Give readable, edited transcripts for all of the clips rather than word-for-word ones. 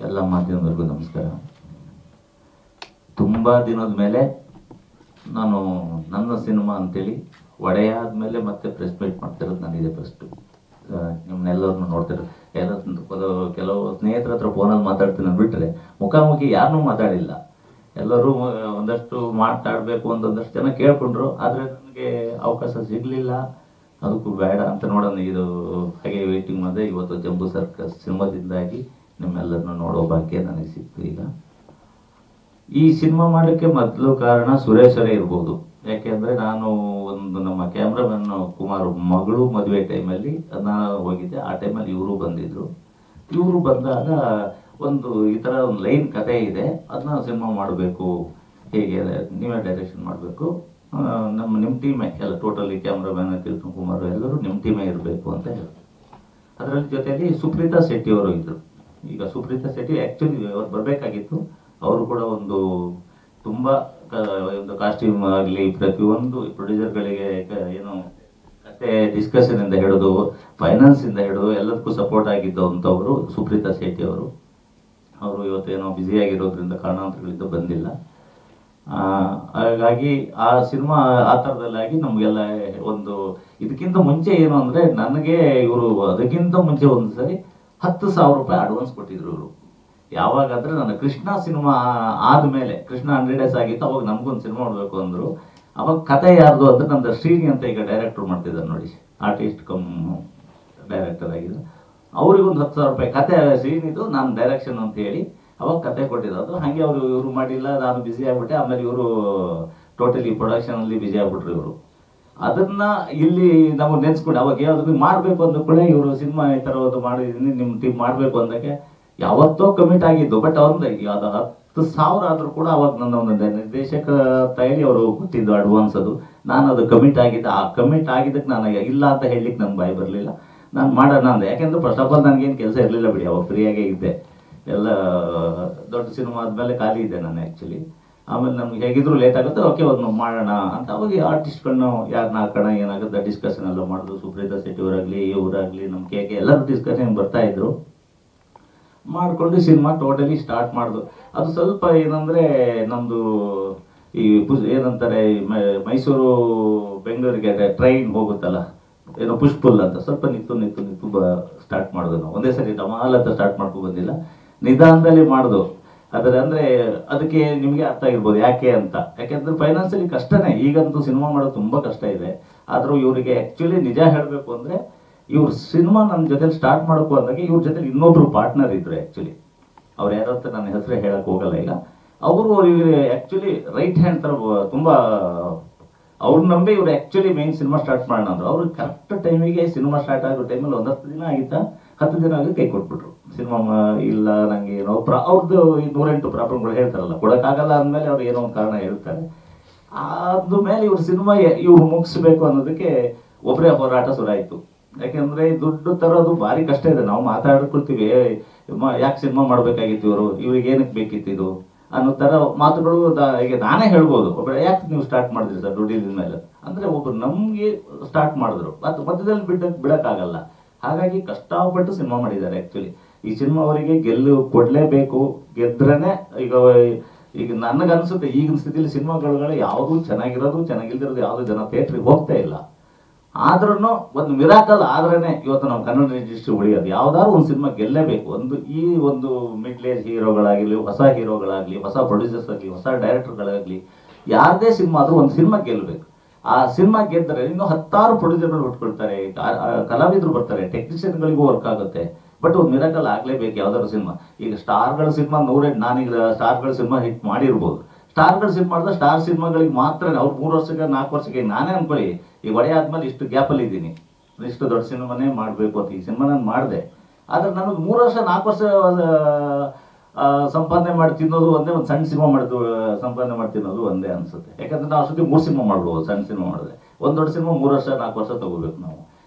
ಎಲ್ಲ ಮಾಧ್ಯಮದವರಿಗೂ ನಮಸ್ಕಾರ. ತುಂಬ ದಿನದ ಮೇಲೆ ನಾನು ನನ್ನ ಸಿನಿಮಾ ಅಂತೇಳಿ ಒಡೆಯ ಆದಮೇಲೆ ಮತ್ತೆ ಪ್ರೆಸ್ ಮೀಟ್ ಮಾಡ್ತಿರೋದು ನನಗಿದೆ ಫಸ್ಟು. ನಿಮ್ಮನ್ನೆಲ್ಲರನ್ನು ನೋಡ್ತಿರೋದು ಕೆಲವು ಸ್ನೇಹಿತರ ಹತ್ರ ಫೋನಲ್ಲಿ ಮಾತಾಡ್ತೀನಿ ಅಂದ್ಬಿಟ್ರೆ ಮುಖಾಮುಖಿ ಯಾರನ್ನೂ ಮಾತಾಡಿಲ್ಲ. ಎಲ್ಲರೂ ಒಂದಷ್ಟು ಮಾತಾಡಬೇಕು ಅಂತ ಒಂದಷ್ಟು ಜನ ಕೇಳ್ಕೊಂಡ್ರು, ಆದರೆ ನನಗೆ ಅವಕಾಶ ಸಿಗಲಿಲ್ಲ. ಅದಕ್ಕೂ ಬೇಡ ಅಂತ ನೋಡೋಣ, ಇದು ಹಾಗೆ ವೇಟಿಂಗ್ ಮಾಡಿದೆ. ಇವತ್ತು ಜಂಬೂ ಸರ್ಕಸ್ ಸಿನಿಮಾದಿಂದಾಗಿ ನಿಮ್ಮೆಲ್ಲರನ್ನು ನೋಡೋ ಭಾಗ್ಯ ನನಗೆ ಸಿಕ್ತು. ಈಗ ಈ ಸಿನಿಮಾ ಮಾಡಲಿಕ್ಕೆ ಮೊದಲು ಕಾರಣ ಸುರೇಶರೇ ಇರ್ಬೋದು. ಯಾಕೆಂದರೆ ನಾನು ಒಂದು ನಮ್ಮ ಕ್ಯಾಮ್ರಾಮನ್ ಕುಮಾರ್ ಮಗಳು ಮದುವೆ ಟೈಮಲ್ಲಿ ನಾನು ಹೋಗಿದ್ದೆ. ಆ ಟೈಮಲ್ಲಿ ಇವರು ಬಂದಿದ್ದರು. ಇವರು ಬಂದಾಗ ಒಂದು ಈ ಥರ ಒಂದು ಲೈನ್ ಕತೆ ಇದೆ, ಅದನ್ನ ಸಿನಿಮಾ ಮಾಡಬೇಕು, ಹೇಗೆ ನೀವೇ ಡೈರೆಕ್ಷನ್ ಮಾಡಬೇಕು, ನಿಮ್ಮ ಟೀಮೇ ಎಲ್ಲ ಟೋಟಲಿ ಕ್ಯಾಮ್ರಾಮನ್ ಕೃಷ್ಣ ಕುಮಾರ್ ಎಲ್ಲರೂ ನಿಮ್ಮ ಟೀಮೇ ಇರಬೇಕು ಅಂತ ಹೇಳಿದ್ರು. ಅದರಲ್ಲಿ ಜೊತೆಯಲ್ಲಿ ಸುಪ್ರೀತಾ ಶೆಟ್ಟಿ ಅವರು ಇದ್ದರು. ಈಗ ಸುಪ್ರೀತಾ ಶೆಟ್ಟಿ ಆ್ಯಕ್ಚುಲಿ ಅವ್ರು ಬರಬೇಕಾಗಿತ್ತು. ಅವರು ಕೂಡ ಒಂದು ತುಂಬ ಒಂದು ಕಾಸ್ಟ್ಯೂಮ್ ಆಗಲಿ ಪ್ರತಿಯೊಂದು ಪ್ರೊಡ್ಯೂಸರ್ಗಳಿಗೆ ಏನು ಕತೆ ಡಿಸ್ಕಷನಿಂದ ಹಿಡಿದು ಫೈನಾನ್ಸಿಂದ ಹಿಡಿದು ಎಲ್ಲದಕ್ಕೂ ಸಪೋರ್ಟ್ ಆಗಿದ್ದವಂಥವರು ಸುಪ್ರೀತಾ ಶೆಟ್ಟಿ ಅವರು. ಅವರು ಇವತ್ತೇನೋ ಬ್ಯುಸಿಯಾಗಿರೋದ್ರಿಂದ ಕಾರಣಾಂತರಗಳಿಂದ ಬಂದಿಲ್ಲ. ಹಾಗಾಗಿ ಆ ಸಿನಿಮಾ ಆ ಥರದಲ್ಲಾಗಿ ನಮಗೆಲ್ಲ ಒಂದು ಇದಕ್ಕಿಂತ ಮುಂಚೆ ಏನು ಅಂದರೆ ನನಗೆ ಇವರು ಅದಕ್ಕಿಂತ ಮುಂಚೆ ಒಂದು ಸರಿ 10,000 ರೂಪಾಯಿ ಅಡ್ವಾನ್ಸ್ ಕೊಟ್ಟಿದ್ರು ಇವರು. ಯಾವಾಗಾದರೆ ನನ್ನ ಕೃಷ್ಣ ಸಿನಿಮಾ ಆದಮೇಲೆ, ಕೃಷ್ಣ 100 days ಆಗಿತ್ತು, ಅವಾಗ ನಮಗೊಂದು ಸಿನಿಮಾ ಮಾಡಬೇಕು ಅಂದರು. ಅವಾಗ ಕತೆ ಯಾರ್ದು ಅಂದರೆ ನಮ್ದು ಶ್ರೀನಿ ಅಂತ ಈಗ ಡೈರೆಕ್ಟ್ರು ಮಾಡ್ತಿದ್ದಾರೆ ನೋಡಿ, ಆರ್ಟಿಸ್ಟ್ ಕಮ್ ಡೈರೆಕ್ಟರ್ ಆಗಿದ್ದು. ಅವ್ರಿಗೊಂದು 10,000 ರೂಪಾಯಿ ಕತೆ ಶ್ರೀನಿದು, ನಾನು ಡೈರೆಕ್ಷನ್ ಅಂತ ಹೇಳಿ ಅವಾಗ ಕತೆ ಕೊಟ್ಟಿದ್ದು. ಹಾಗೆ ಇವರು ಮಾಡಿಲ್ಲ, ನಾನು ಬ್ಯುಸಿ ಆಗಿಬಿಟ್ಟೆ. ಆಮೇಲೆ ಇವರು ಟೋಟಲಿ ಪ್ರೊಡಕ್ಷನಲ್ಲಿ ಬ್ಯುಸಿ ಆಗಿಬಿಟ್ರು ಇವರು. ಅದನ್ನ ಇಲ್ಲಿ ನಮಗೆ ನೆನೆಸ್ಕೊಂಡು ಅವಾಗ ಯಾವುದನ್ನು ಮಾಡಬೇಕು ಅಂದ ಕೂಡ ಇವರು ಸಿನಿಮಾ ಈ ಥರ ಒಂದು ಮಾಡಿದ್ದೀನಿ, ನಿಮ್ಮ ಟೀಮ್ ಮಾಡಬೇಕು ಅಂದಕ್ಕೆ ಯಾವತ್ತೋ ಕಮಿಟ್ ಆಗಿದ್ದು. ಬಟ್ ಅವ್ರದ್ದು ಅದು 10,000 ಆದರೂ ಕೂಡ ಅವಾಗ ನನ್ನ ಒಂದು ನಿರ್ದೇಶಕ ತಯಾರಿ ಅವರು ಗೊತ್ತಿದ್ದು ಅಡ್ವಾನ್ಸ್ ಅದು. ನಾನು ಅದು ಕಮಿಟ್ ಆಗಿದ್ದೆ. ಆ ಕಮಿಟ್ ಆಗಿದ್ದಕ್ಕೆ ನನಗೆ ಇಲ್ಲ ಅಂತ ಹೇಳಲಿಕ್ಕೆ ನನ್ನ ಬಾಯಿ ಬರಲಿಲ್ಲ. ನಾನು ಮಾಡೋಣ ಅಂದೆ. ಯಾಕೆಂದ್ರೆ ಫಸ್ಟ್ ಆಫ್ ಆಲ್ ನನಗೇನು ಕೆಲಸ ಇರಲಿಲ್ಲ ಬಿಡಿ, ಅವಾಗ ಫ್ರೀಯಾಗೇ ಇದ್ದೆ. ಎಲ್ಲ ದೊಡ್ಡ ಸಿನಿಮಾ ಆದಮೇಲೆ ಖಾಲಿ ಇದ್ದೆ ನಾನು ಆ್ಯಕ್ಚುಲಿ. ಆಮೇಲೆ ನಮ್ಗೆ ಹೇಗಿದ್ರು ಲೇಟ್ ಆಗುತ್ತೆ, ಓಕೆ ಒಂದು ಮಾಡೋಣ ಅಂತ ಅವಾಗ ಆರ್ಟಿಸ್ಟ್ಗಳನ್ನ ಯಾರನ್ನ ಹಾಕೋಣ ಏನಾಗುತ್ತೆ ಡಿಸ್ಕಷನ್ ಎಲ್ಲ ಮಾಡಿದ್ರು. ಸುಪ್ರೀತಾ ಶೆಟ್ಟಿ ಅವರಾಗಲಿ ಇವರಾಗಲಿ ನಮ್ಮ ಕೆ ಎಲ್ಲರೂ ಡಿಸ್ಕಷನ್ ಬರ್ತಾಯಿದ್ರು. ಮಾಡಿಕೊಂಡು ಸಿನಿಮಾ ಟೋಟಲಿ ಸ್ಟಾರ್ಟ್ ಮಾಡಿದ್ರು. ಅದು ಸ್ವಲ್ಪ ಏನಂದರೆ ನಮ್ಮದು ಈ ಏನಂತಾರೆ ಮೈಸೂರು ಬೆಂಗಳೂರಿಗೆ ಟ್ರೈನ್ ಹೋಗುತ್ತಲ್ಲ, ಏನೋ ಪುಷ್ಪುಲ್ ಅಂತ ಸ್ವಲ್ಪ ನಿಂತು ಸ್ಟಾರ್ಟ್ ಮಾಡಿದ್ರು. ನಾವು ಒಂದೇ ಸರಿ ಡಮಾಲ್ ಅಂತ ಸ್ಟಾರ್ಟ್ ಮಾಡ್ಕೊಂಡು ಬಂದಿಲ್ಲ, ನಿಧಾನದಲ್ಲಿ ಮಾಡಿದ್ರು. ಅಂದರೆ ಅದಕ್ಕೆ ನಿಮಗೆ ಅರ್ಥ ಆಗಿರ್ಬೋದು ಯಾಕೆ ಅಂತ. ಯಾಕೆಂದ್ರೆ ಫೈನಾನ್ಸಿಯಲಿ ಕಷ್ಟನೇ, ಈಗಂತೂ ಸಿನಿಮಾ ಮಾಡೋದು ತುಂಬ ಕಷ್ಟ ಇದೆ. ಆದರೂ ಇವರಿಗೆ ಆ್ಯಕ್ಚುಲಿ ನಿಜ ಹೇಳಬೇಕು ಅಂದರೆ ಇವ್ರ ಸಿನಿಮಾ ನನ್ನ ಜೊತೆ ಸ್ಟಾರ್ಟ್ ಮಾಡೋಕ್ಕೂ ಅಂದಾಗ ಇವ್ರ ಜೊತೆ ಇನ್ನೊಬ್ರು ಪಾರ್ಟ್ನರ್ ಇದ್ರು. ಆ್ಯಕ್ಚುಲಿ ಅವ್ರು ಯಾರಂತ ನನ್ನ ಹೆಸರೇ ಹೇಳಕ್ಕೆ ಹೋಗಲ್ಲ. ಈಗ ಅವರು ಇವ್ರಿಗೆ ಆ್ಯಕ್ಚುಲಿ ರೈಟ್ ಹ್ಯಾಂಡ್ ಥರ ತುಂಬ ಅವ್ರು ನಂಬಿ ಇವ್ರು ಆ್ಯಕ್ಚುಲಿ ಮೇನ್ ಸಿನಿಮಾ ಸ್ಟಾರ್ಟ್ ಮಾಡೋಣ ಅಂದರು. ಅವರು ಕರೆಕ್ಟ್ ಟೈಮಿಗೆ ಸಿನಿಮಾ ಸ್ಟಾರ್ಟ್ ಆಗೋ ಟೈಮಲ್ಲಿ 10 ದಿನ ಆಗಿತ್ತಾ, 10 ದಿನ ಆಗಿ ಕೈ ಕೊಟ್ಬಿಟ್ರು. ಸಿನಿಮಾ ಇಲ್ಲ ನನಗೆ ಏನೋ ಅವ್ರದ್ದು 108 ಪ್ರಾಬ್ಲಮ್ಗಳು ಹೇಳ್ತಾರಲ್ಲ, ಕೊಡೋಕ್ಕಾಗಲ್ಲ ಅಂದಮೇಲೆ ಅವ್ರು ಏನೋ ಒಂದು ಕಾರಣ ಹೇಳ್ತಾರೆ. ಅದ್ರ ಮೇಲೆ ಇವ್ರ ಸಿನಿಮಾ ಇವ್ರು ಮುಗಿಸ್ಬೇಕು ಅನ್ನೋದಕ್ಕೆ ಒಬ್ಬರೇ ಹೋರಾಟ ಶುರುವಾಯಿತು. ಯಾಕೆಂದರೆ ದುಡ್ಡು ತರೋದು ಭಾರಿ ಕಷ್ಟ ಇದೆ. ನಾವು ಮಾತಾಡ್ಕೊಳ್ತೀವಿ, ಯಾಕೆ ಸಿನಿಮಾ ಮಾಡಬೇಕಾಗಿತ್ತು ಇವ್ರಿಗೆ ಏನಕ್ಕೆ ಬೇಕಿತ್ತು ಇದು ಅನ್ನೋ ಥರ ಮಾತುಗಳು ಈಗ ನಾನೇ ಹೇಳ್ಬೋದು. ಒಬ್ಬರು ಯಾಕೆ ನೀವು ಸ್ಟಾರ್ಟ್ ಮಾಡಿದ್ರಿ ಸರ್ ದುಡ್ಡಿನ ಮೇಲೆ ಅಂದರೆ ಒಬ್ಬರು ನಮಗೆ ಸ್ಟಾರ್ಟ್ ಮಾಡಿದ್ರು, ಅದು ಮಧ್ಯದಲ್ಲಿ ಬಿಡೋಕ್ಕಾಗಲ್ಲ. ಹಾಗಾಗಿ ಕಷ್ಟಪಟ್ಟು ಸಿನಿಮಾ ಮಾಡಿದ್ದಾರೆ. ಆ್ಯಕ್ಚುಲಿ ಈ ಸಿನಿಮಾ ಅವರಿಗೆ ಕೊಡಲೇಬೇಕು, ಗೆದ್ರೇ ಈಗ ನನಗನ್ಸುತ್ತೆ ಈಗಿನ ಸ್ಥಿತಿಯಲ್ಲಿ ಸಿನಿಮಾಗಳು ಯಾವುದೂ ಚೆನ್ನಾಗಿರೋದು ಚೆನ್ನಾಗಿಲ್ದಿರೋದು ಯಾವುದೂ ಜನ ಥಿಯೇಟ್ರಿಗೆ ಹೋಗ್ತಾ ಇಲ್ಲ. ಆದ್ರೂ ಒಂದು ಮಿರಾಕಲ್ ಆದ್ರೇ ಇವತ್ತು ನಾವು ಕನ್ನಡ ಇಂಡಸ್ಟ್ರಿ ಉಳಿಯೋದು. ಯಾವ್ದಾದ್ರು ಒಂದು ಸಿನಿಮಾ ಗೆಲ್ಲೇಬೇಕು. ಈ ಒಂದು ಮಿಡ್ಲ್ ಏಜ್ ಹೀರೋಗಳಾಗಲಿ, ಹೊಸ ಹೀರೋಗಳಾಗಲಿ, ಹೊಸ ಪ್ರೊಡ್ಯೂಸರ್ಸ್ ಆಗಲಿ, ಹೊಸ ಡೈರೆಕ್ಟರ್ಗಳಾಗಲಿ, ಯಾರದೇ ಸಿನಿಮಾ ಆದರೂ ಒಂದು ಸಿನಿಮಾ ಗೆಲ್ಲಬೇಕು. ಆ ಸಿನಿಮಾ ಗೆದ್ದರೆ ಇನ್ನೂ 10 ಪ್ರೊಡ್ಯೂಸರ್ಗಳು ಹುಟ್ಕೊಳ್ತಾರೆ, ಕಲಾವಿದರು ಬರ್ತಾರೆ, ಟೆಕ್ನಿಷಿಯನ್ಗಳಿಗೂ ವರ್ಕ್ ಆಗುತ್ತೆ. ಬಟ್ ಒಂದು ಮಿರಾಕಲ್ ಆಗಲೇಬೇಕು ಯಾವ್ದಾದ್ರು ಸಿನಿಮಾ. ಈಗ ಸ್ಟಾರ್ಗಳ ಸಿನಿಮಾ ನಾನೀಗ ಸ್ಟಾರ್ಗಳ ಸಿನಿಮಾ ಹಿಟ್ ಮಾಡಿರ್ಬೋದು. ಸ್ಟಾರ್ಗಳು ಸಿನಿಮಾ ಮಾಡಿದ್ರೆ ಸ್ಟಾರ್ ಸಿನಿಮಾಗಳಿಗೆ ಮಾತ್ರ ಅವ್ರು 3 ವರ್ಷಕ್ಕೆ 4 ವರ್ಷಕ್ಕೆ ನಾನೇ ಅನ್ಕೊಳ್ಳಿ ಈಗ ಒಡೆ ಆದ್ಮೇಲೆ ಇಷ್ಟು ಗ್ಯಾಪಲ್ಲಿ ಇದ್ದೀನಿ, ಇಷ್ಟು ದೊಡ್ಡ ಸಿನಿಮಾನೇ ಮಾಡಬೇಕು ಅಂತ ಈ ಸಿನಿಮಾ ನಾನು ಮಾಡಿದೆ. ಆದರೆ ನನಗೆ 3 ವರ್ಷ 4 ವರ್ಷ ಸಂಪಾದನೆ ಮಾಡಿ ತಿನ್ನೋದು ಒಂದೇ, ಒಂದು ಸಣ್ಣ ಸಿನಿಮಾ ಮಾಡಿದ್ದು ಸಂಪಾದನೆ ಮಾಡಿ ತಿನ್ನೋದು ಒಂದೇ ಅನ್ಸುತ್ತೆ. ಯಾಕಂದ್ರೆ ನಾವು ಅಷ್ಟೊತ್ತಿಗೆ 3 ಸಿನಿಮಾ ಮಾಡ್ಬೋದು. ಸಣ್ಣ ಸಿನಿಮಾ ಮಾಡಿದ್ರೆ ಒಂದು ದೊಡ್ಡ ಸಿನಿಮಾ 3 ವರ್ಷ 4 ವರ್ಷ ತಗೋಬೇಕು ನಾವು.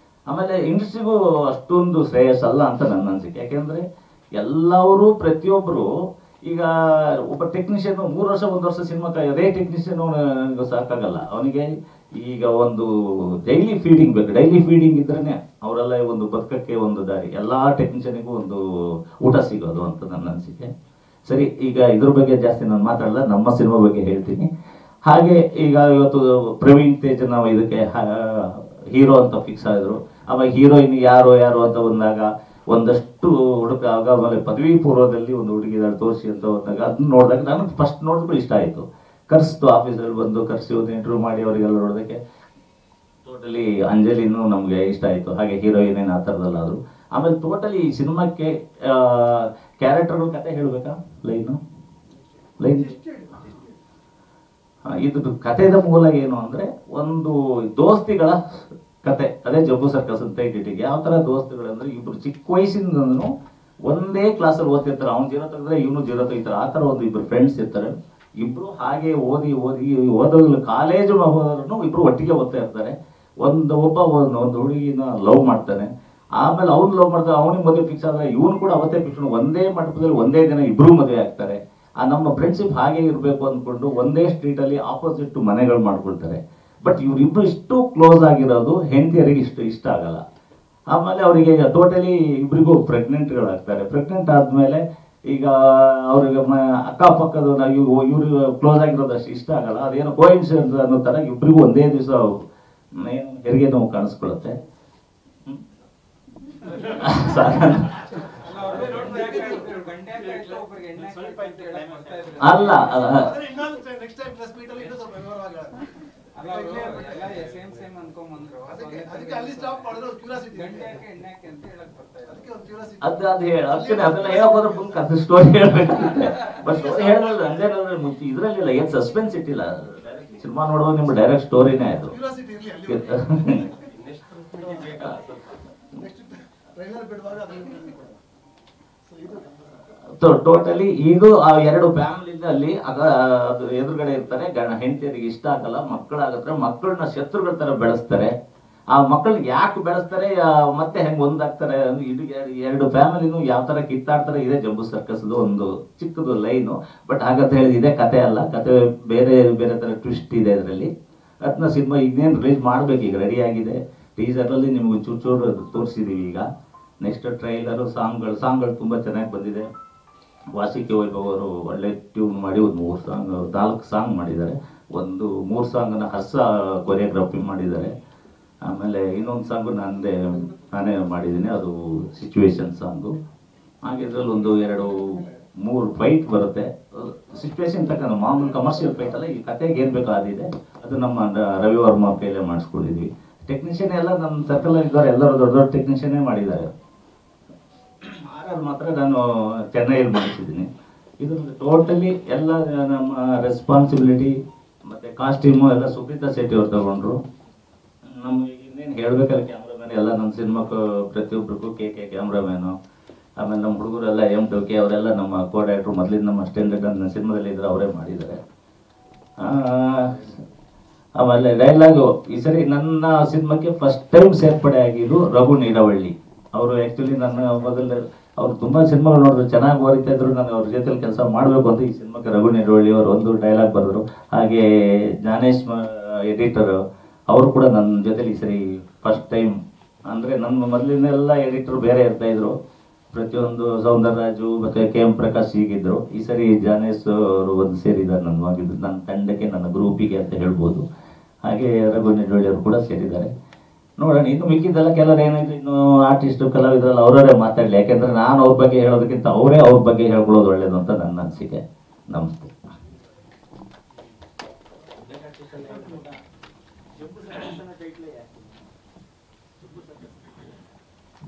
ಆಮೇಲೆ ಇಂಡಸ್ಟ್ರಿಗೂ ಅಷ್ಟೊಂದು ಶ್ರೇಯಸ್ಸಲ್ಲ ಅಂತ ನನ್ನ ಅನಿಸಿಕೆ. ಯಾಕೆಂದರೆ ಎಲ್ಲರೂ ಪ್ರತಿಯೊಬ್ಬರು ಈಗ ಒಬ್ಬ ಟೆಕ್ನಿಷಿಯನ್ 3 ವರ್ಷ 1 ವರ್ಷ ಸಿನಿಮಾ ಅದೇ ಟೆಕ್ನಿಷಿಯನ್ ಸಾಕಾಗಲ್ಲ ಅವನಿಗೆ. ಈಗ ಒಂದು ಡೈಲಿ ಫೀಡಿಂಗ್ ಬೇಕು. ಡೈಲಿ ಫೀಡಿಂಗ್ ಇದ್ರೇ ಅವರೆಲ್ಲ ಒಂದು ಬದುಕಕ್ಕೆ ಒಂದು ದಾರಿ, ಎಲ್ಲ ಟೆಕ್ನಿಷಿಯನಿಗೂ ಒಂದು ಊಟ ಸಿಗೋದು ಅಂತ ನನ್ನ ಅನಿಸಿಕೆ. ಸರಿ, ಈಗ ಇದ್ರ ಬಗ್ಗೆ ಜಾಸ್ತಿ ನಾನು ಮಾತಾಡಲ್ಲ, ನಮ್ಮ ಸಿನಿಮಾ ಬಗ್ಗೆ ಹೇಳ್ತೀನಿ. ಹಾಗೆ ಈಗ ಇವತ್ತು ಪ್ರವೀಣ್ ತೇಜ್ ನಾವು ಇದಕ್ಕೆ ಹೀರೋ ಅಂತ ಫಿಕ್ಸ್ ಆಗಿದ್ರು. ಅವಾಗ ಹೀರೋಯಿನ್ ಯಾರು ಯಾರು ಅಂತ ಬಂದಾಗ ಒಂದಷ್ಟು ಹುಡುಕಾಗ, ಆಮೇಲೆ ಪದವಿ ಪೂರ್ವದಲ್ಲಿ ಒಂದು ಹುಡುಗಿದಾಳೆ ತೋರಿಸಿ ಅಂತ ಹೋದಾಗ ಅದನ್ನ ನೋಡಿದಾಗ ನನಗೆ ಫಸ್ಟ್ ನೋಡಿದ್ರು ಇಷ್ಟ ಆಯಿತು. ಕರ್ಸ್ತು, ಆಫೀಸಲ್ಲಿ ಬಂದು ಕರ್ಸಿ ಒಂದು ಇಂಟರ್ವ್ಯೂ ಮಾಡಿ ಅವರಿಗೆಲ್ಲ ನೋಡೋದಕ್ಕೆ ಟೋಟಲಿ ಅಂಜಲಿನೂ ನಮಗೆ ಇಷ್ಟ ಆಯಿತು. ಹಾಗೆ ಹೀರೋಯಿನ್ ಏನು ಆ ಥರದಲ್ಲಾದ್ರು. ಆಮೇಲೆ ಟೋಟಲಿ ಈ ಸಿನಿಮಾಕ್ಕೆ ಕ್ಯಾರೆಕ್ಟರ್ಗಳ ಕತೆ ಹೇಳಬೇಕಾ? ಲೈನ್ ಇದು ಕಥೆದ ಮೂಲ ಏನು ಅಂದ್ರೆ ಒಂದು ದೋಸ್ತಿಗಳ ಕತೆ. ಅದೇ ಜಂಬೂ ಸರ್ಕಸ್ ಅಂತ ಇಟ್ಟಿಗೆ. ಯಾವ ತರ ದೋಸ್ತಿಗಳಂದ್ರೆ ಇಬ್ರು ಚಿಕ್ಕ ವಯಸ್ಸಿಂದನು ಒಂದೇ ಕ್ಲಾಸಲ್ಲಿ ಓದ್ತಿರ್ತಾರೆ. ಅವ್ನು 0 ತೆಗೆದ್ರೆ ಇವನು 0 ತೆಗಿತಾರೆ. ಆ ತರ ಒಂದು ಇಬ್ರು ಫ್ರೆಂಡ್ಸ್ ಇರ್ತಾರೆ. ಇಬ್ರು ಹಾಗೆ ಓದೋದ್ರಲ್ಲಿ ಕಾಲೇಜು ಹೋದ್ರೂ ಇಬ್ರು ಒಟ್ಟಿಗೆ ಓದ್ತಾ ಇರ್ತಾರೆ. ಒಂದು ಹುಡುಗಿನ ಲವ್ ಮಾಡ್ತಾನೆ. ಆಮೇಲೆ ಅವ್ನು ಲವ್ ಮಾಡ್ತಾರೆ, ಅವನಿಗೆ ಮದುವೆ ಫಿಕ್ಸ್ ಆದ್ರೆ ಇವನು ಕೂಡ ಅವತ್ತೇ ಫಿಕ್ಸ್. ಒಂದೇ ಮಂಟಪದಲ್ಲಿ ಒಂದೇ ದಿನ ಇಬ್ರು ಮದುವೆ ಆಗ್ತಾರೆ. ಆ ನಮ್ಮ ಫ್ರೆಂಡ್ಶಿಪ್ ಹಾಗೆ ಇರಬೇಕು ಅಂದ್ಕೊಂಡು ಒಂದೇ ಸ್ಟ್ರೀಟಲ್ಲಿ ಆಪೋಸಿಟ್ ಮನೆಗಳು ಮಾಡ್ಕೊಳ್ತಾರೆ. ಬಟ್ ಇವರಿಬ್ರು ಇಷ್ಟು ಕ್ಲೋಸ್ ಆಗಿರೋದು ಹೆಂಡತಿಯರಿಗೆ ಇಷ್ಟ ಆಗಲ್ಲ. ಆಮೇಲೆ ಅವರಿಗೆ ಟೋಟಲಿ ಇಬ್ಬರಿಗೂ ಪ್ರೆಗ್ನೆಂಟ್ಗಳಾಗ್ತಾರೆ. ಪ್ರೆಗ್ನೆಂಟ್ ಆದಮೇಲೆ ಈಗ ಅವ್ರಿಗೆ ಅಕ್ಕಪಕ್ಕದ ಇವ್ರಿಗೆ ಕ್ಲೋಸ್ ಆಗಿರೋದು ಅಷ್ಟು ಇಷ್ಟ ಆಗಲ್ಲ. ಅದೇನೋ ಕೋಇನ್ಸಿಡೆನ್ಸ್ ಅನ್ನೋ ಥರ ಇಬ್ಬರಿಗೂ ಒಂದೇ ದಿವಸ ಹೆರಿಗೆ ನೋವು ಕಾಣಿಸ್ಕೊಳ್ಳುತ್ತೆ. ಅಲ್ಲ ಅದು ಹೇಳ ಅದೆಲ್ಲ ಹೇಳೋದ್ರೆ ಮುಂದೆ ಸ್ಟೋರಿ ಹೇಳ್ಬೇಕಂತೆ. ಬಟ್ ಸ್ಟೋರಿ ಹೇಳೋದು ಹಂಗೇನಾದ್ರೆ ಇದ್ರಲ್ಲಿಲ್ಲ, ಏನ್ ಸಸ್ಪೆನ್ಸ್ ಇಟ್ಟಿಲ್ಲ. ಸಿನಿಮಾ ನೋಡುವಾಗ ನಿಮ್ಗೆ ಡೈರೆಕ್ಟ್ ಸ್ಟೋರಿನೇ ಆಯ್ತು. ಟೋಟಲಿ ಇದು ಆ ಎರಡು ಫ್ಯಾಮಿಲಿ ಅಲ್ಲಿ ಅದು ಎದುರುಗಡೆ ಇರ್ತಾರೆ. ಹೆಂಡತಿಯರಿಗೆ ಇಷ್ಟ ಆಗಲ್ಲ, ಮಕ್ಕಳಾಗತ್ತಾರೆ. ಮಕ್ಕಳನ್ನ ಶತ್ರುಗಳ ತರ ಬೆಳೆಸ್ತಾರೆ. ಆ ಮಕ್ಕಳಿಗೆ ಯಾಕೆ ಬೆಳೆಸ್ತಾರೆ, ಮತ್ತೆ ಹೆಂಗ್ ಒಂದಾಗ್ತಾರೆ, ಎರಡು ಫ್ಯಾಮಿಲಿನೂ ಯಾವ ತರ ಕಿತ್ತಾಡ್ತಾರೆ. ಇದೇ ಜಂಬೂ ಸರ್ಕಸ್ ಒಂದು ಚಿಕ್ಕದು ಲೈನು. ಬಟ್ ಹಾಗಂತ ಹೇಳಿದ ಇದೇ ಕತೆ ಅಲ್ಲ. ಕತೆ ಬೇರೆ ಬೇರೆ ತರ ಟ್ವಿಸ್ಟ್ ಇದೆ ಇದರಲ್ಲಿ. ಅದನ್ನ ಸಿನಿಮಾ ಇನ್ನೇನು ರಿಲೀಸ್ ಮಾಡ್ಬೇಕು, ಈಗ ರೆಡಿ ಆಗಿದೆ. ಟೀಸರ್ ಅಲ್ಲಿ ನಿಮ್ಗೆ ಚೂರು ತೋರಿಸಿದೀವಿ. ಈಗ ನೆಕ್ಸ್ಟ್ ಟ್ರೈಲರು, ಸಾಂಗ್ಗಳು ತುಂಬಾ ಚೆನ್ನಾಗಿ ಬಂದಿದೆ. ವಾಸಿಕೆ ವೈಭವ್ ಅವರು ಒಳ್ಳೆ ಟ್ಯೂನ್ ಮಾಡಿ ಒಂದು 4 ಸಾಂಗ್ ಮಾಡಿದ್ದಾರೆ. 3 ಸಾಂಗ್ನ ಕೊರಿಯೋಗ್ರಫಿ ಮಾಡಿದ್ದಾರೆ. ಆಮೇಲೆ ಇನ್ನೊಂದು ಸಾಂಗು ನಾನೇ ಮಾಡಿದ್ದೀನಿ, ಅದು ಸಿಚುವೇಶನ್ ಸಾಂಗು. ಹಾಗೆ ಇದ್ರಲ್ಲಿ 2-3 ಫೈಟ್ ಬರುತ್ತೆ. ಸಿಚುವೇಶನ್ ತಕ್ಕ ಮಾಮೂಲು ಕಮರ್ಷಿಯಲ್ ಫೈಟ್ ಅಲ್ಲ. ಈ ಕತೆಗೆ ಏನ್ ಬೇಕೋ ಅದಿದೆ. ಅದು ನಮ್ಮ ರವಿ ವರ್ಮಾ ಕೈಲೇ ಮಾಡಿಸ್ಕೊಂಡಿದ್ವಿ. ಟೆಕ್ನಿಷಿಯನ್ ಎಲ್ಲ ನಮ್ಮ ಸರ್ಕಲ್ ಇದ್ದಾರೆ, ಎಲ್ಲರೂ ದೊಡ್ಡ ದೊಡ್ಡ ಟೆಕ್ನಿಷಿಯನ್ನೇ ಮಾಡಿದ್ದಾರೆ. ಮಾತ್ರ ನಾನು ಚೆನ್ನೈಯಲ್ಲಿ ಮಾಡಿಸಿದ್ದೀನಿ. ಇದು ಟೋಟಲಿ ಎಲ್ಲ ನಮ್ಮ ರೆಸ್ಪಾನ್ಸಿಬಿಲಿಟಿ ಮತ್ತೆ ಕಾಸ್ಟ್ಯೂಮು ಎಲ್ಲ ಸುಪ್ರೀತಾ ಶೆಟ್ಟಿ ಅವ್ರು ತಗೊಂಡ್ರು. ನಮ್ಗೆ ಇನ್ನೇನು ಹೇಳ್ಬೇಕಲ್ಲ, ಕ್ಯಾಮ್ರಾಮ್ಯಾನ್ ಎಲ್ಲ ನಮ್ಮ ಸಿನಿಮಾಕ್ಕೂ ಪ್ರತಿಯೊಬ್ಬರಿಗೂ ಕೆ ಕ್ಯಾಮ್ರಾಮ್ಯಾನು. ಆಮೇಲೆ ನಮ್ಮ ಹುಡುಗರೆಲ್ಲ M2K ಅವರೆಲ್ಲ ನಮ್ಮ ಕೋ ಡೈರೆಕ್ಟ್ರು. ಮೊದಲಿಂದ ನಮ್ಮ ಸ್ಟ್ಯಾಂಡರ್ಡ್ ನನ್ನ ಸಿನಿಮಾದಲ್ಲಿ ಇದ್ರೆ ಅವರೇ ಮಾಡಿದ್ದಾರೆ. ಆಮೇಲೆ ಡೈಲಾಗು ಈ ಸರಿ ನನ್ನ ಸಿನಿಮಾಕ್ಕೆ ಫಸ್ಟ್ ಟೈಮ್ ಸೇರ್ಪಡೆ ಆಗಿದ್ದು ರಘು ನೀಡವಳ್ಳಿ ಅವರು. ಆ್ಯಕ್ಚುಲಿ ನನ್ನ ಅವ್ರು ತುಂಬಾ ಸಿನಿಮಾಗಳು ನೋಡಿದ್ರು, ಚೆನ್ನಾಗಿ ಓರಿತಾ ಇದ್ರು. ನಾನು ಅವ್ರ ಜೊತೆಲಿ ಕೆಲಸ ಮಾಡಬೇಕು ಅಂತ ಈ ಸಿನಿಮಾಕ್ಕೆ ರಘು ನೀಡವಳ್ಳಿ ಅವರು ಒಂದು ಡೈಲಾಗ್ ಬರೆದ್ರು. ಹಾಗೆ ಜ್ಞಾನೇಶ್ ಎಡಿಟರ್ ಅವರು ಕೂಡ ನನ್ನ ಜೊತೆಲಿ ಈ ಸರಿ ಫಸ್ಟ್ ಟೈಮ್. ಅಂದರೆ ನನ್ನ ಮೊದಲಿನೆಲ್ಲ ಎಡಿಟರ್ ಬೇರೆ ಇರ್ತಾಯಿದ್ರು. ಪ್ರತಿಯೊಂದು ಸೌಂದರರಾಜು ಮತ್ತು KM ಪ್ರಕಾಶ್ ಹೀಗಿದ್ರು. ಈ ಸರಿ ಜ್ಞಾನೇಶ್ ಅವರು ಒಂದು ಸೇರಿದ್ದಾರೆ ನನ್ನ ತಂಡಕ್ಕೆ, ನನ್ನ ಗ್ರೂಪಿಗೆ ಅಂತ ಹೇಳ್ಬೋದು. ಹಾಗೆ ರಘು ನೀಡವಳ್ಳಿ ಅವರು ಕೂಡ ಸೇರಿದ್ದಾರೆ. ನೋಡೋಣ, ಇನ್ನು ಮಿಕ್ಕಿದ್ದೆಲ್ಲ ಕೆಲವರು ಏನಾಯ್ತು, ಇನ್ನು ಆರ್ಟಿಸ್ಟ್ ಕಲಾವಿದ್ರಲ್ಲ ಅವರವರೇ ಮಾತಾಡಲಿ. ಯಾಕೆಂದ್ರೆ ನಾನು ಅವ್ರ ಬಗ್ಗೆ ಹೇಳೋದಕ್ಕಿಂತ ಅವರೇ ಅವ್ರ ಬಗ್ಗೆ ಹೇಳ್ಕೊಳ್ಳೋದು ಒಳ್ಳೇದು ಅಂತ ನನ್ನ ಅನಿಸಿಕೆ. ನಮಸ್ತೆ.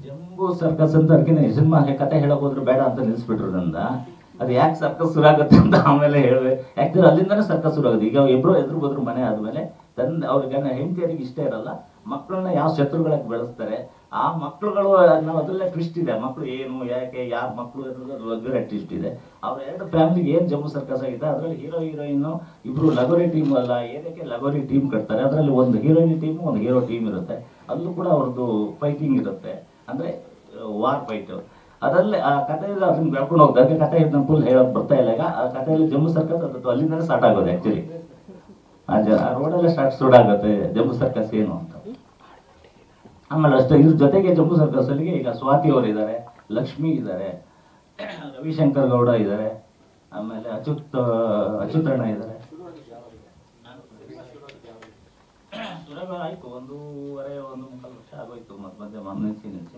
ಜಂಬೂ ಸರ್ಕಸ್ ಅಂತ ಅದಕ್ಕೆ ಸಿನಿಮಾ ಕತೆ ಹೇಳಕ್ ಹೋದ್ರೆ ಬೇಡ ಅಂತ ನಿಲ್ಸ್ಬಿಟ್ರು ನನ್ನ. ಅದು ಯಾಕೆ ಸರ್ಕಸ್ ಶುರು ಆಗುತ್ತೆ ಅಂತ ಆಮೇಲೆ ಹೇಳ್ಬೇಕು. ಯಾಕಂದ್ರೆ ಅಲ್ಲಿಂದಾನೇ ಸರ್ಕಸ್ ಶುರು ಆಗುತ್ತೆ. ಈಗ ಇಬ್ರು ಎದುರು ಬದ್ರು ಮನೆ ಆದ್ಮೇಲೆ ಅವ್ರಿಗೆ ಹೆಂಡತಿಯರಿಗೆ ಇಷ್ಟ ಇರಲ್ಲ. ಮಕ್ಕಳನ್ನ ಯಾವ ಶತ್ರುಗಳಾಗಿ ಬೆಳೆಸ್ತಾರೆ. ಆ ಮಕ್ಕಳುಗಳು ನಾವು ಅದರಲ್ಲೇ ಟ್ವಿಸ್ಟ್ ಇದೆ. ಮಕ್ಕಳು ಏನು, ಯಾಕೆ, ಯಾರ ಮಕ್ಕಳು ಅನ್ನೋದು ಟ್ವಿಸ್ಟ್ ಇದೆ. ಅವ್ರ ಎರಡು ಫ್ಯಾಮಿಲಿಗೆ ಏನು ಜಂಬೂ ಸರ್ಕಸ್ ಆಗಿದೆ. ಅದರಲ್ಲಿ ಹೀರೋಯಿನ್ ಇಬ್ರು ಲಗೋರಿ ಟೀಮ್ ಅಲ್ಲ, ಏನಕ್ಕೆ ಲಗೋರಿ ಟೀಮ್ ಕಟ್ತಾರೆ. ಅದರಲ್ಲಿ ಒಂದು ಹೀರೋಯಿನ್ ಟೀಮ್, ಒಂದು ಹೀರೋ ಟೀಮ್ ಇರುತ್ತೆ. ಅಲ್ಲೂ ಕೂಡ ಅವ್ರದ್ದು ಫೈಟಿಂಗ್ ಇರುತ್ತೆ, ಅಂದ್ರೆ ವಾರ್ ಫೈಟ್. ಅದರಲ್ಲಿ ಆ ಕಥೆ ಅದನ್ನ ಬೆಳ್ಕೊಂಡು ಹೋಗ್ತಾರೆ. ಕಥೆ ನಾನು ಫುಲ್ ಹೇಳೋಕೆ ಬರ್ತಾ ಇಲ್ಲ. ಈಗ ಆ ಕಥೆಯಲ್ಲಿ ಜಂಬೂ ಸರ್ಕಸ್ ಅದು ಅಲ್ಲಿಂದನೇ ಸ್ಟಾರ್ಟ್ ಆಗೋದು. ಆ್ಯಕ್ಚುಲಿ ಆ ರೋಡಲ್ಲೇ ಸ್ಟಾರ್ಟ್ ಆಗುತ್ತೆ ಜಂಬೂ ಸರ್ಕಸ್ ಏನು ಅಂತ. ಆಮೇಲೆ ಅಷ್ಟೇ ಇದ್ರ ಜೊತೆಗೆ ಜಂಬೂ ಸರ್ಕಸಲ್ಲಿ ಈಗ ಸ್ವಾತಿ ಅವರು ಇದ್ದಾರೆ, ಲಕ್ಷ್ಮಿ ಇದ್ದಾರೆ, ರವಿಶಂಕರ್ ಗೌಡ ಇದ್ದಾರೆ, ಆಮೇಲೆ ಅಚ್ಯುತಣ್ಣ ಇದ್ದಾರೆ. ಆಯ್ತು 1.5 1 ಮುಕ್ಕಾಲು ವರ್ಷ ಆಗೋಯ್ತು, ಮತ್ತೆ ಮಧ್ಯೆ ನಿಲ್ಸಿ